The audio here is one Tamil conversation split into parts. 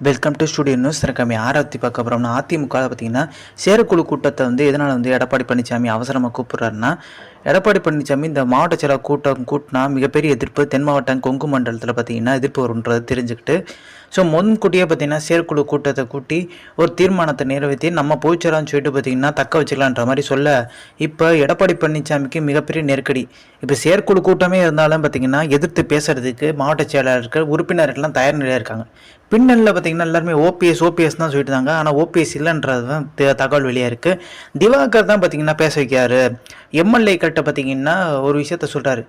Welcome to studio news. நம்ம யாரை பற்றி பார்க்க போகிறோம்னா, அதிமுக பார்த்தீங்கன்னா செயற்குழு கூட்டத்தை எதனால் எடப்பாடி பழனிசாமி அவசரமாக கூப்பிட்றாருன்னா, எடப்பாடி பழனிசாமி இந்த மாவட்ட செயலர் கூட்டினா மிகப்பெரிய எதிர்ப்பு தென் மாவட்டம் கொங்கு மண்டலத்தில் பார்த்தீங்கன்னா எதிர்ப்பு வரும்ன்றது தெரிஞ்சுக்கிட்டு, ஸோ முன்கூட்டியே பார்த்தீங்கன்னா செயற்குழு கூட்டத்தை கூட்டி ஒரு தீர்மானத்தை நிறைவேற்றி நம்ம போய்ச்சலான்னு சொல்லிட்டு பார்த்தீங்கன்னா தக்க வச்சுக்கலான்ற மாதிரி சொல்ல, இப்போ எடப்பாடி பழனிசாமிக்கு மிகப்பெரிய நெருக்கடி. இப்போ செயற்குழு கூட்டமே இருந்தாலும் பார்த்தீங்கன்னா எதிர்த்து பேசுறதுக்கு மாவட்ட செயலாளர்கள் உறுப்பினர்கள்லாம் தயார் நிலையாக இருக்காங்க. பின்னணியில் பார்த்தீங்கன்னா எல்லாருமே ஓபிஎஸ் தான் சொல்லிட்டு இருந்தாங்க. ஆனால் ஓபிஎஸ் இல்லைன்றது தான் தகவல் வெளியாக இருக்குது. திவாகர் தான் பார்த்தீங்கன்னா பேச வைக்கிறாரு. எம்எல்ஏக்கள்கிட்ட பார்த்தீங்கன்னா ஒரு விஷயத்த சொல்கிறாரு,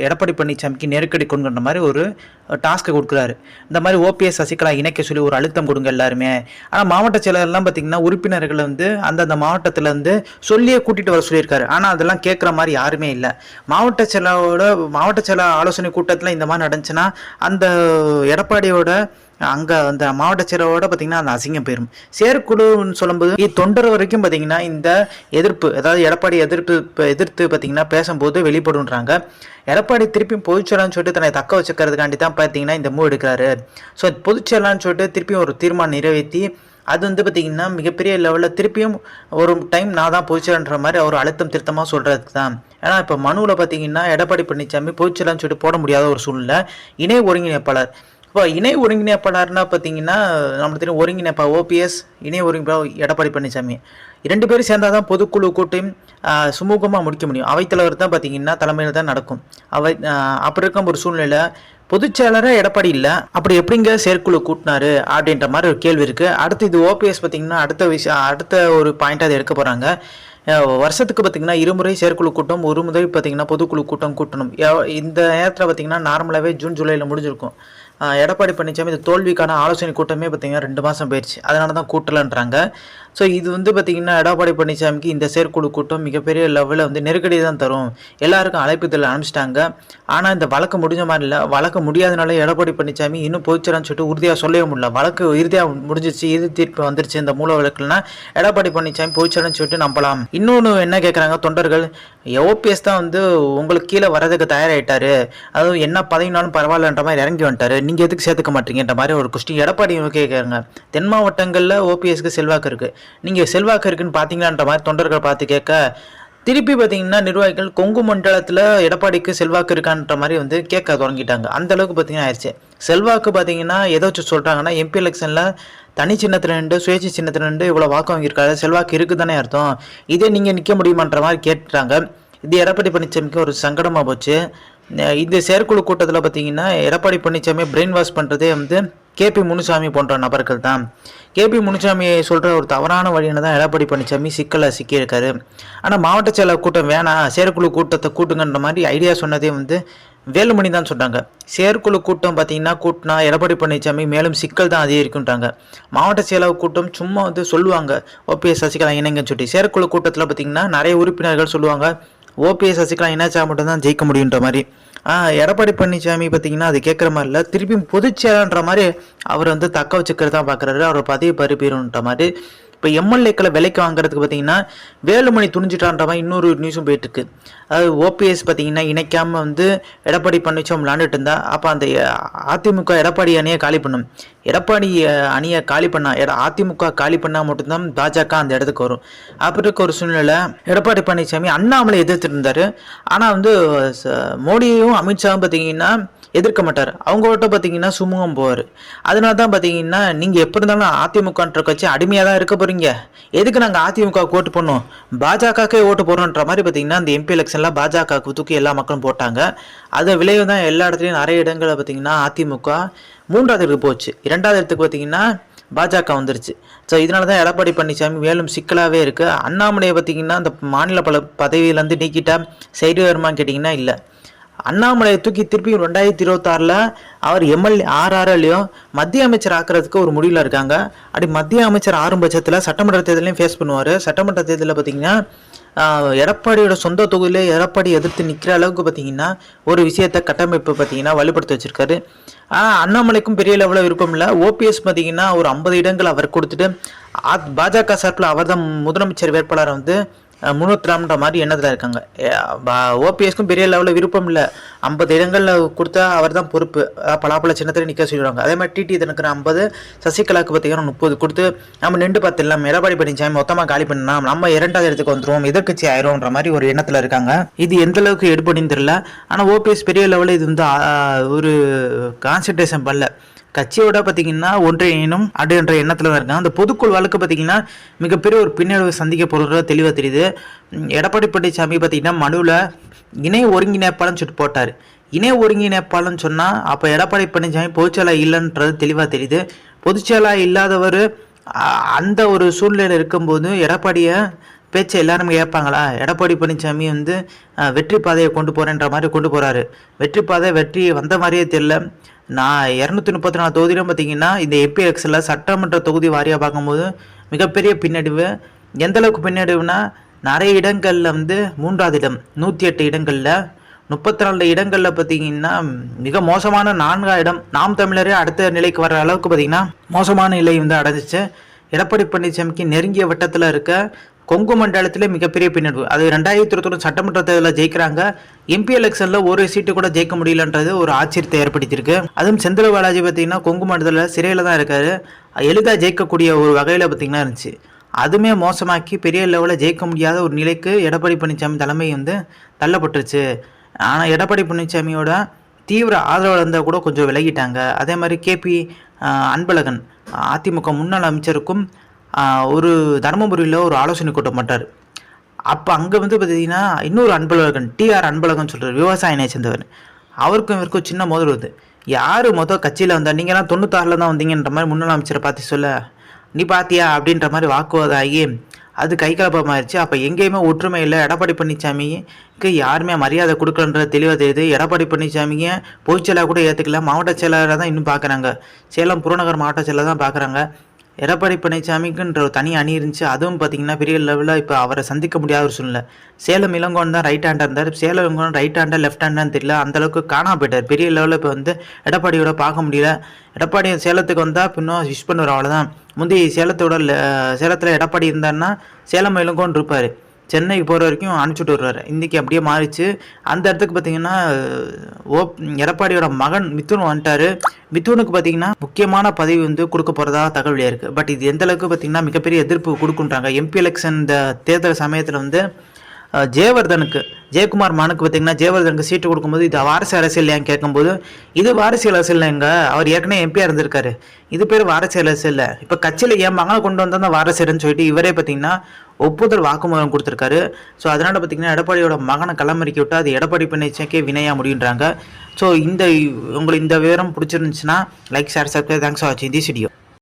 எடப்பாடி பழனிசாமிக்கு நெருக்கடி கொடுங்கிற மாதிரி ஒரு டாஸ்க்கை கொடுக்குறாரு. இந்த மாதிரி ஓபிஎஸ் சசிகலா இணைக்க சொல்லி ஒரு அழுத்தம் கொடுங்க எல்லாருமே. ஆனால் மாவட்ட செயலர்லாம் பார்த்தீங்கன்னா உறுப்பினர்கள் அந்தந்த மாவட்டத்தில் சொல்லியே கூட்டிகிட்டு வர சொல்லியிருக்காரு. ஆனால் அதெல்லாம் கேட்குற மாதிரி யாருமே இல்லை. மாவட்ட செயலர் ஆலோசனை கூட்டத்தில் இந்த மாதிரி நடந்துச்சுன்னா அந்த எடப்பாடியோட அங்கே அந்த மாவட்ட செயலரோட பார்த்தீங்கன்னா அந்த அசிங்கம் போயிடும். செயற்குழுன்னு சொல்லும்போது தொண்டர் வரைக்கும் பார்த்தீங்கன்னா இந்த எதிர்ப்பு, அதாவது எடப்பாடி எதிர்த்து பார்த்தீங்கன்னா பேசும்போது வெளிப்படுன்றாங்க. எடப்பாடி திருப்பியும் பொதுச்செயலாளர்னு சொல்லிட்டு தன்னை தக்க வச்சுக்கிறதுக்காண்டி தான் பார்த்தீங்கன்னா இந்த மூவ் எடுக்கிறாரு. ஸோ பொதுச்செயலாளர்னு சொல்லிட்டு திருப்பியும் ஒரு தீர்மானம் நிறைவேற்றி அது பார்த்தீங்கன்னா மிகப்பெரிய லெவலில் திருப்பியும் ஒரு டைம் நான் தான் பொதுச்செயலாளர்ன்ற மாதிரி அவர் அழுத்தம் திருத்தமாக சொல்கிறதுக்கு தான். ஏன்னா இப்போ மனுவில் பார்த்தீங்கன்னா எடப்பாடி பழனிசாமி பொதுச்செயலாளர்னு சொல்லிட்டு போட முடியாத ஒரு சூழ்நிலை. இணை ஒருங்கிணைப்பாளர், இப்போ இணை ஒருங்கிணைப்பாளர்னா பார்த்தீங்கன்னா நம்மளுக்கு தெரியும், ஒருங்கிணைப்பா ஓபிஎஸ், இணை ஒருங்கிணைப்பா எடப்பாடி பழனிசாமி, 2 பேரும் சேர்ந்தால் தான் பொதுக்குழு கூட்டம் சுமூகமாக முடிக்க முடியும். அவைத்தலைவர் தான் பார்த்தீங்கன்னா தலைமையில் தான் நடக்கும். அப்படி இருக்கும் ஒரு சூழ்நிலை பொதுச்செயலராக எடப்பாடி இல்லை, அப்படி எப்படிங்க செயற்குழு கூட்டினாரு அப்படின்ற மாதிரி ஒரு கேள்வி இருக்குது. அடுத்து இது ஓபிஎஸ் பார்த்தீங்கன்னா அடுத்த ஒரு பாயிண்ட்டாக அதை எடுக்க போகிறாங்க. வருஷத்துக்கு பார்த்தீங்கன்னா 2 முறை செயற்குழு கூட்டம், 1 முறை பார்த்தீங்கன்னா பொதுக்குழு கூட்டம் கூட்டணும். இந்த நேரத்தில் பார்த்தீங்கன்னா நார்மலாகவே ஜூன் ஜூலையில் முடிஞ்சிருக்கும். எடப்பாடி பழனிசாமி இந்த தோல்விக்கான ஆலோசனை கூட்டமே பார்த்தீங்கன்னா 2 மாதம் போயிடுச்சு. அதனால தான் கூட்டலன்றாங்க. ஸோ இது பார்த்தீங்கன்னா எடப்பாடி பழனிசாமிக்கு இந்த செயற்குழு கூட்டம் மிகப்பெரிய லெவலில் நெருக்கடி தான் தரும். எல்லாருக்கும் அழைப்புதல் அனுப்பிச்சிட்டாங்க. ஆனால் இந்த வழக்கு முடிஞ்ச மாதிரி இல்லை. வழக்கு முடியாதனால எடப்பாடி பழனிசாமி இன்னும் போய்ச்சலான்னு சொல்லிட்டு உறுதியாக சொல்லவே முடியல. வழக்கு இறுதியாக முடிஞ்சிச்சு, இறுதி தீர்ப்பு வந்துருச்சு. இந்த மூல வழக்குனா எடப்பாடி பழனிசாமி போய்ச்சலான்னு சொல்லிட்டு நம்பலாம். இன்னொன்று என்ன கேட்குறாங்க தொண்டர்கள், ஓபிஎஸ் தான் உங்களுக்கு கீழே வரதுக்கு தயாராகிட்டாரு, அதுவும் என்ன பதவினாலும் பரவாயில்லன்ற மாதிரி இறங்கி வந்துட்டாரு, நீங்கள் எதுக்கு சேர்த்துக்க மாட்டீங்கன்ற மாதிரி ஒரு கொஸ்டின் எடப்பாடி கேட்குறாங்க. தென் மாவட்டங்களில் ஓபிஎஸ்க்கு செல்வாக்கு இருக்குது, நீங்கள் செல்வாக்கு இருக்குன்னு பார்த்தீங்களான்ற மாதிரி தொண்டர்கள் பார்த்து கேட்க, திருப்பி பார்த்தீங்கன்னா நிர்வாகிகள் கொங்கு மண்டலத்தில் எடப்பாடிக்கு செல்வாக்கு இருக்கான்ற மாதிரி கேட்க தொடங்கிட்டாங்க. அந்த அளவுக்கு பார்த்தீங்கன்னா ஆயிடுச்சு. செல்வாக்கு பார்த்தீங்கன்னா ஏதாச்சும் சொல்கிறாங்கன்னா எம்பி எலெக்ஷனில் தனி சின்னத்தில் நின்று சுயேட்சை சின்னத்தில் நின்று இவ்வளோ வாக்கு வாங்கியிருக்காரு, செல்வாக்கு இருக்குது தானே அர்த்தம், இதே நீங்கள் நிற்க முடியுமான்ற மாதிரி கேட்டுட்டாங்க. இது எடப்பாடி பழனிசாமிக்கு ஒரு சங்கடமாக போச்சு. இந்த செயற்குழு கூட்டத்தில் பார்த்தீங்கன்னா எடப்பாடி பழனிசாமி பிரெயின் வாஷ் பண்ணுறதே கேபி முனுசாமி போன்ற நபர்கள் தான். கேபி முனுசாமியை சொல்கிற ஒரு தவறான வழியினை தான் எடப்பாடி பழனிசாமி சிக்கலை சிக்கியிருக்காரு. ஆனால் மாவட்ட செயலர் கூட்டம் வேணாம், செயற்குழு கூட்டத்தை கூட்டுங்கன்ற மாதிரி ஐடியா சொன்னதே வேலுமணி தான் சொன்னாங்க. செயற்குழு கூட்டம் பார்த்தீங்கன்னா கூட்டினா எடப்பாடி பழனிசாமி மேலும் சிக்கல் தான் அதிகரிக்குன்றாங்க. மாவட்ட செயலர் கூட்டம் சும்மா சொல்லுவாங்க ஓபிஎஸ் சசிகலா இணைங்கன்னு சொல்லி. செயற்குழு கூட்டத்தில் பார்த்தீங்கன்னா நிறைய உறுப்பினர்கள் சொல்லுவாங்க ஓபிஎஸ் சசிகலா இணைச்சா மட்டும்தான் ஜெயிக்க முடியுன்ற மாதிரி. எடப்பாடி பழனிசாமி பார்த்தீங்கன்னா அது கேட்குற மாதிரி இல்லை, திருப்பி பொதுச்செயலாளர்ன்ற மாதிரி அவர் தக்க வச்சுக்கிறது தான் பார்க்குறாரு, அவர் பதவி பறிப்பீருன்ற மாதிரி. இப்போ எம்எல்ஏக்களை விலைக்கு வாங்குறதுக்கு பார்த்தீங்கன்னா வேலுமணி துணிஞ்சிட்டான்ற மாதிரி இன்னொரு நியூஸும் போயிட்டுருக்கு. அதாவது ஓபிஎஸ் பார்த்தீங்கன்னா இணைக்காமல் எடப்பாடி பழனிசாமி விளாண்டுட்டு இருந்தா, அப்போ அந்த அதிமுக எடப்பாடி அணியை காலி பண்ணும். எடப்பாடி அணியை காலி பண்ணால் அதிமுக காலி பண்ணால் மட்டும்தான் பாஜக அந்த இடத்துக்கு வரும். அப்படி இருக்க ஒரு சூழ்நிலை எடப்பாடி பழனிசாமி அண்ணாமலை எதிர்த்துட்டு இருந்தார். ஆனால் மோடியும் அமித்ஷாவும் பார்த்தீங்கன்னா எதிர்க்க மாட்டார், அவங்கள்ட்ட பார்த்தீங்கன்னா சுமூகம் போவார். அதனால தான் பார்த்தீங்கன்னா நீங்கள் எப்போ இருந்தாலும் அதிமுகன்ற கட்சி அடிமையாக தான் இருக்க போகிறீங்க, எதுக்கு நாங்கள் அதிமுக ஓட்டு போடணும், பாஜகக்கே ஓட்டு போடுறோன்ற மாதிரி பார்த்தீங்கன்னா அந்த எம்பி எலெக்ஷனில் பாஜகவுக்கு தூக்கி எல்லா மக்களும் போட்டாங்க. அதை விளைவு தான் எல்லா இடத்துலையும் நிறைய இடங்களில் பார்த்தீங்கன்னா அதிமுக 3வது இடத்துக்கு போச்சு, 2வது இடத்துக்கு பார்த்தீங்கன்னா பாஜக வந்துருச்சு. ஸோ இதனால தான் எடப்பாடி பழனிசாமி மேலும் சிக்கலாகவே இருக்குது. அண்ணாமலையை பார்த்தீங்கன்னா அந்த மாநில பதவியிலேருந்து நீக்கிட்டா சைடு வருமானு கேட்டிங்கன்னா இல்லை. அண்ணாமலையை தூக்கி திருப்பி 2026 அவர் எம்எல்ஏ இல்லையோ மத்திய அமைச்சர் ஆக்கிறதுக்கு ஒரு முடிவில் இருக்காங்க. அப்படி மத்திய அமைச்சர் ஆறும் பட்சத்தில் சட்டமன்ற தேர்தலையும் ஃபேஸ் பண்ணுவார். சட்டமன்ற தேர்தலில் பார்த்தீங்கன்னா எடப்பாடியோட சொந்த தொகுதியிலே எடப்பாடி எதிர்த்து நிற்கிற அளவுக்கு பார்த்தீங்கன்னா ஒரு விஷயத்தை கட்டமைப்பு பார்த்தீங்கன்னா வலுப்படுத்தி வச்சிருக்காரு. அண்ணாமலைக்கும் பெரிய லெவலில் விருப்பம் இல்லை. ஓபிஎஸ் பார்த்தீங்கன்னா ஒரு 50 இடங்கள் அவர் கொடுத்துட்டு பாஜக சார்பில் அவர் தான் முதலமைச்சர் வேட்பாளரை முன்னூற்றம்ன்ற மாதிரி எண்ணத்தில் இருக்காங்க. ஓபிஎஸ்க்கும் பெரிய லெவலில் விருப்பம் இல்லை. 50 இடங்களில் கொடுத்தா அவர் தான் பொறுப்பு, பலாப்பழ சின்னத்தில் நிற்க சொல்லிடுவாங்க. அதே மாதிரி டிடி தினகரன் 50, சசிகலாவுக்கு பார்த்தீங்கன்னா 30 கொடுத்து நம்ம நின்று பார்த்துடலாம், எடப்பாடி பழனிசாமி மொத்தமாக காலி பண்ணலாம், நம்ம 2வது இடத்துக்கு வந்துடுவோம், எதிர்க்கட்சி ஆயிரும்ன்ற மாதிரி ஒரு எண்ணத்தில் இருக்காங்க. இது எந்த அளவுக்கு எடுபடின்னு தெரியல. ஆனால் ஓபிஎஸ் பெரிய லெவலில் இது வந்து ஒரு கான்சன்ட்ரேஷன் பண்ணல. கட்சியோட பார்த்தீங்கன்னா ஒன்றியனும் அப்படின்ற எண்ணத்தில் தான் இருக்காங்க. அந்த பொதுக்குழு வழக்கு பார்த்தீங்கன்னா மிகப்பெரிய ஒரு பின்னடைவு சந்திக்க போகிறது தெளிவாக தெரியுது. எடப்பாடி பழனிசாமி பார்த்தீங்கன்னா மனுவில் இணை ஒருங்கிணைப்பாளன்னு சொல்லிட்டு போட்டார். இணை ஒருங்கிணைப்பாளன்னு சொன்னால் அப்போ எடப்பாடி பழனிசாமி பொதுச்செயலாளர் இல்லைன்றது தெளிவாக தெரியுது. பொதுச்செயலாளர் இல்லாதவர் அந்த ஒரு சூழ்நிலையில் இருக்கும்போது எடப்பாடியை பேச்சை எல்லாருமே கேட்பாங்களா? எடப்பாடி பழனிசாமி வந்து வெற்றி பாதையை கொண்டு போகிறேன்ற மாதிரி கொண்டு போகிறாரு. வெற்றி வந்த மாதிரியே தெரியல. நான் 234 தொகுதியிலும் பார்த்தீங்கன்னா இந்த எம்பி எலெக்ஷனில் சட்டமன்ற தொகுதி வாரியாக பார்க்கும்போது மிகப்பெரிய பின்னடைவு. எந்தளவுக்கு பின்னடைவுனா, நிறைய இடங்களில் வந்து 3வது இடம், 108 இடங்களில் 34 இடங்களில் பார்த்தீங்கன்னா மிக மோசமான 4ஆம் இடம். நாம் தமிழரே அடுத்த நிலைக்கு வர அளவுக்கு பார்த்தீங்கன்னா மோசமான நிலை வந்து அடைஞ்சிச்சு. எடப்பாடி பழனிசாமிக்கு நெருங்கிய வட்டத்தில் இருக்க கொங்கு மண்டலத்திலே மிகப்பெரிய பின்னடைவு. அது 2021 சட்டமன்ற தேர்தலில் ஜெயிக்கிறாங்க. எம்பி எலெக்ஷனில் ஒரு சீட்டு கூட ஜெயிக்க முடியலன்றது ஒரு ஆச்சரியத்தை ஏற்படுத்தியிருக்கு. அதுவும் செந்தில் பாலாஜி பார்த்தீங்கன்னா கொங்கு மண்டலத்தில் சிறையில் தான் இருக்காரு. எளிதாக ஜெயிக்கக்கூடிய ஒரு வகையில் பார்த்தீங்கன்னா இருந்துச்சு. அதுவுமே மோசமாக்கி பெரிய லெவலில் ஜெயிக்க முடியாத ஒரு நிலைக்கு எடப்பாடி பழனிசாமி தலைமை வந்து தள்ளப்பட்டுருச்சு. ஆனால் எடப்பாடி பழனிசாமியோட தீவிர ஆதரவு இருந்தால் கூட கொஞ்சம் விலகிட்டாங்க. அதே மாதிரி கேபி அன்பழகன் அதிமுக முன்னாள் அமைச்சருக்கும் ஒரு தருமபுரியில் ஒரு ஆலோசனை கூட்டம் பண்ணுறாரு. அப்போ அங்கே வந்து பார்த்தீங்கன்னா இன்னொரு அன்பழகன், டிஆர் அன்பழகன் சொல்கிறார், விவசாயினை சேர்ந்தவர். அவருக்கும் இவருக்கும் சின்ன மோதல் வருது. யார் கட்சியில் வந்தால் நீங்கள்லாம் 96 தான் வந்தீங்கன்ற மாதிரி முன்னாள் அமைச்சரை பார்த்து சொல்ல, நீ பார்த்தியா அப்படின்ற மாதிரி வாக்குவாதம் ஆகி அது கைகலப்பமாயிருச்சு. அப்போ எங்கேயுமே ஒற்றுமை இல்லை. எடப்பாடி பழனிசாமிக்கு யாருமே மரியாதை கொடுக்கலன்றது தெளிவாக தெரியுது. எடப்பாடி பழனிசாமியை பொதுச்செயலாளர் கூட ஏற்றுக்கல, மாவட்ட செயலாளராக தான் இன்னும் பார்க்குறாங்க. சேலம் புறநகர் மாவட்ட செயலாளர் தான் பார்க்குறாங்க. எடப்பாடி பழனிசாமிக்குன்ற ஒரு தனி அணி இருந்துச்சு. அதுவும் பார்த்தீங்கன்னா பெரிய லெவலில் இப்போ அவரை சந்திக்க முடியாத ஒரு சூழ்நிலை. சேலம் இளங்கோன் தான் ரைட் ஹேண்டர் இருந்தார். சேலம் இளங்கோன் ரைட் ஹேண்டர் லெஃப்ட் ஹேண்டான்னு தெரியல. அந்தளவுக்கு காணாம போயிட்டார். பெரிய லெவலில் இப்போ வந்து எடப்பாடியோட பார்க்க முடியல. எடப்பாடி சேலத்துக்கு வந்தால் பின்னும் விஷ் பண்ணுவார், அவ்வளோதான். முந்தைய சேலத்தில் எடப்பாடி இருந்தாருன்னா சேலம் இளங்கோன் இருப்பார். சென்னைக்கு போகிற வரைக்கும் அனுப்பிச்சுட்டு வருவார். இன்றைக்கி அப்படியே மாறிச்சு. அந்த இடத்துக்கு பார்த்தீங்கன்னா எடப்பாடியோட மகன் மிதுன் வந்துட்டார். மிதுனுக்கு பார்த்தீங்கன்னா முக்கியமான பதவி வந்து கொடுக்க போகிறதா தகவலியாக இருக்குது. பட் இது எந்தளவுக்கு பார்த்தீங்கன்னா மிகப்பெரிய எதிர்ப்பு கொடுக்குன்றாங்க. எம்பி எலெக்ஷன் இந்த தேர்தல் சமயத்தில் வந்து ஜெயக்குமார் மகனுக்கு பார்த்தீங்கன்னா ஜெயவர்தனுக்கு சீட்டு கொடுக்கும்போது இது வாரிசு அரசியல் ஏன் கேட்கும்போது, இது வாரிசு அரசியல் எங்க, அவர் ஏற்கனவே எம்பியாக இருந்திருக்காரு, இது பேர் வாரிசு அரசியல் இல்லை, இப்போ கட்சியில் என் மகனை கொண்டு வந்தால் தான் வாரிசுன்னு சொல்லிட்டு இவரே பார்த்தீங்கன்னா ஒப்புதல் வாக்குமூலம் கொடுத்துருக்காரு. ஸோ அதனால் பார்த்தீங்கன்னா எடப்பாடியோட மகனை களமறிக்கி விட்டு அது எடப்பாடி பழனிசாமிக்கே வினையாக முடியுன்றாங்க. ஸோ உங்களுக்கு இந்த விவரம் பிடிச்சிருந்துச்சுன்னா like, share, subscribe. Thanks for வாட்சிங் திஸ் வீடியோ.